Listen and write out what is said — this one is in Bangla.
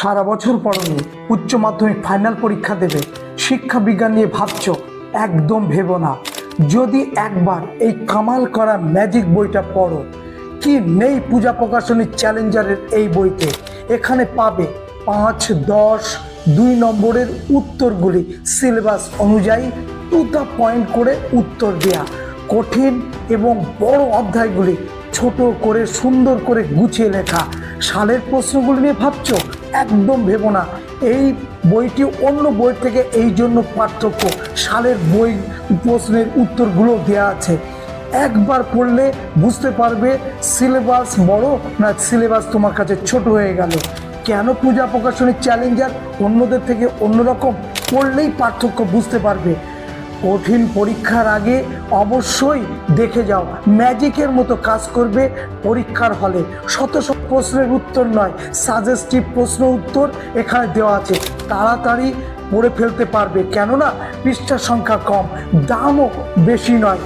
সারা বছর পড়নি, উচ্চ মাধ্যমিক ফাইনাল পরীক্ষা দেবে, শিক্ষা বিজ্ঞান নিয়ে ভাবছো, একদম ভেবো না। যদি একবার এই কামাল করা ম্যাজিক বইটা পড়ো, কি নেই পূজা প্রকাশনী চ্যালেঞ্জারের এই বইতে। এখানে পাবে 5, 10, 2 নম্বরের উত্তরগুলি সিলেবাস অনুযায়ী টু দ্য পয়েন্ট করে উত্তর দেয়া। কঠিন এবং বড় অধ্যায়গুলি ছোট করে সুন্দর করে গুছিয়ে লেখা। সালের প্রশ্নগুলি নিয়ে ভাবছো, একদম ভেবো না। এই বইটি অন্য বই থেকে এই জন্য পার্থক্য, সালের বই প্রশ্নের উত্তরগুলো দেওয়া আছে। একবার পড়লে বুঝতে পারবে সিলেবাস বড় না সিলেবাস তোমার কাছে ছোট হয়ে গেল। কেন পূজা প্রকাশনী চ্যালেঞ্জার অন্যদের থেকে অন্যরকম, পড়লেই পার্থক্য বুঝতে পারবে। কঠিন পরীক্ষার আগে অবশ্যই দেখে যাও, ম্যাজিকের মতো কাজ করবে পরীক্ষার হলে। শত শত প্রশ্নের উত্তর নয়, সাজেস্টিভ প্রশ্ন উত্তর এখানে দেওয়া আছে। তাড়াতাড়ি পড়ে ফেলতে পারবে, কেননা পৃষ্ঠার সংখ্যা কম, দামও বেশি নয়।